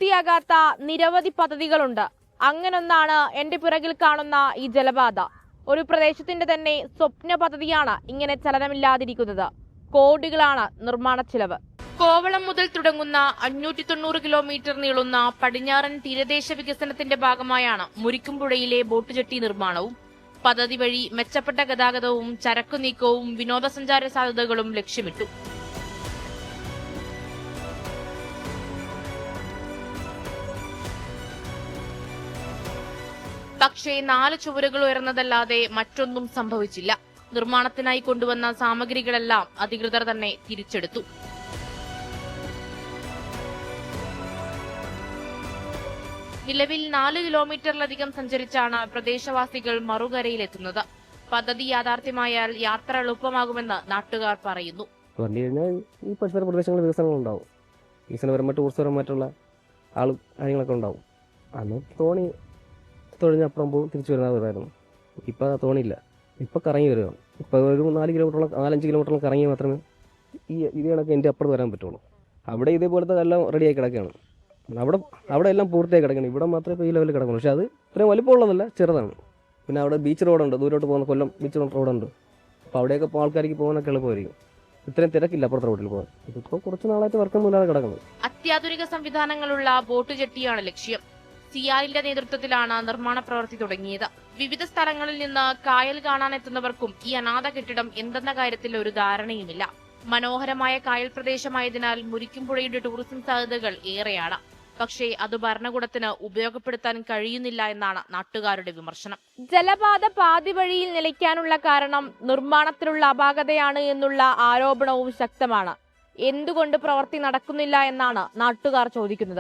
പൂർത്തിയാകാത്ത നിരവധി പദ്ധതികളുണ്ട്. അങ്ങനൊന്നാണ് എന്റെ പിറകിൽ കാണുന്ന ഈ ജലപാത. ഒരു പ്രദേശത്തിന്റെ തന്നെ സ്വപ്ന പദ്ധതിയാണ് ഇങ്ങനെ ചലനമില്ലാതിരിക്കുന്നത്. കോടികളാണ് നിർമ്മാണ ചിലവ്. കോവളം മുതൽ തുടങ്ങുന്ന 590 കിലോമീറ്റർ നീളുന്ന പടിഞ്ഞാറൻ തീരദേശ വികസനത്തിന്റെ ഭാഗമായാണ് മുരിക്കുംപുഴയിലെ ബോട്ട് ജെട്ടി നിർമ്മാണവും. പദ്ധതി വഴി മെച്ചപ്പെട്ട ഗതാഗതവും ചരക്കു നീക്കവും വിനോദസഞ്ചാര സാധ്യതകളും ലക്ഷ്യമിട്ടു. പക്ഷേ 4 ചുവരുകൾ ഉയർന്നതല്ലാതെ മറ്റൊന്നും സംഭവിച്ചില്ല. നിർമ്മാണത്തിനായി കൊണ്ടുവന്ന സാമഗ്രികളെല്ലാം അധികൃതർ തന്നെ തിരിച്ചെടുത്തു. നിലവിൽ 4 കിലോമീറ്ററിലധികം സഞ്ചരിച്ചാണ് പ്രദേശവാസികൾ മറുകരയിലെത്തുന്നത്. പദ്ധതി യാഥാർത്ഥ്യമായാൽ യാത്ര എളുപ്പമാകുമെന്ന് നാട്ടുകാർ പറയുന്നു. ഈ പരിസര പ്രദേശങ്ങളിൽ വികസനങ്ങളുണ്ടാവും. വികസനപരമായ ടൂറിസപരമായിട്ടുള്ള കാര്യങ്ങളൊക്കെ ഉണ്ടാവും. അന്ന് തോണി തൊഴിഞ്ഞപ്പുറം പോകും, തിരിച്ചു വരുന്നതായിരുന്നു. ഇപ്പം തോണിയില്ല, ഇപ്പം കറങ്ങി വരികയാണ്. ഇപ്പം ഒരു 4 കിലോമീറ്ററോളം 4-5 കിലോമീറ്ററോളം കറങ്ങി മാത്രമേ ഈ കണക്ക് എൻ്റെ അപ്പുറത്ത് വരാൻ പറ്റുള്ളൂ. അവിടെ ഇതേപോലത്തെ എല്ലാം റെഡിയായി കിടക്കുകയാണ്. അവിടെ എല്ലാം പൂർത്തിയായി കിടക്കണം. ഇവിടെ മാത്രമേ ഇപ്പോൾ ഈ ലെവലിൽ കിടക്കുള്ളൂ. പക്ഷേ അത് ഇത്രയും വലിപ്പമുള്ളതല്ല, ചെറുതാണ്. പിന്നെ അവിടെ ബീച്ച് റോഡുണ്ട്, ദൂരോട്ട് പോകുന്ന കൊല്ലം ബീച്ച് റോഡുണ്ട്. അപ്പോൾ അവിടെയൊക്കെ ഇപ്പോൾ ആൾക്കാർക്ക് പോകാനൊക്കെ എളുപ്പമായിരിക്കും. ഇത്രയും തിരക്കില്ല അപ്പുറത്തെ റോഡിൽ പോകാൻ. ഇതിപ്പോൾ കുറച്ച് നാളായിട്ട് വർക്കൊന്നും ഇല്ലാതെ കിടക്കുന്നത്. അത്യാധുനിക സംവിധാനങ്ങളുള്ള ബോട്ട് ജെട്ടിയാണ് ലക്ഷ്യം. സിയാലിന്റെ നേതൃത്വത്തിലാണ് നിർമ്മാണ പ്രവൃത്തി തുടങ്ങിയത്. വിവിധ സ്ഥലങ്ങളിൽ നിന്ന് കായൽ കാണാനെത്തുന്നവർക്കും ഈ അനാഥ കെട്ടിടം എന്തെന്ന കാര്യത്തിൽ ഒരു ധാരണയുമില്ല. മനോഹരമായ കായൽ പ്രദേശമായതിനാൽ മുരിക്കുംപുഴയുടെ ടൂറിസം സാധ്യതകൾ ഏറെയാണ്. പക്ഷേ അത് ഭരണകൂടത്തിന് ഉപയോഗപ്പെടുത്താൻ കഴിയുന്നില്ല എന്നാണ് നാട്ടുകാരുടെ വിമർശനം. ജലപാത പാതി വഴിയിൽ നിലയ്ക്കാനുള്ള കാരണം നിർമ്മാണത്തിലുള്ള അപാകതയാണ് എന്നുള്ള ആരോപണവും ശക്തമാണ്. എന്തുകൊണ്ട് പ്രവൃത്തി നടക്കുന്നില്ല എന്നാണ് നാട്ടുകാർ ചോദിക്കുന്നത്.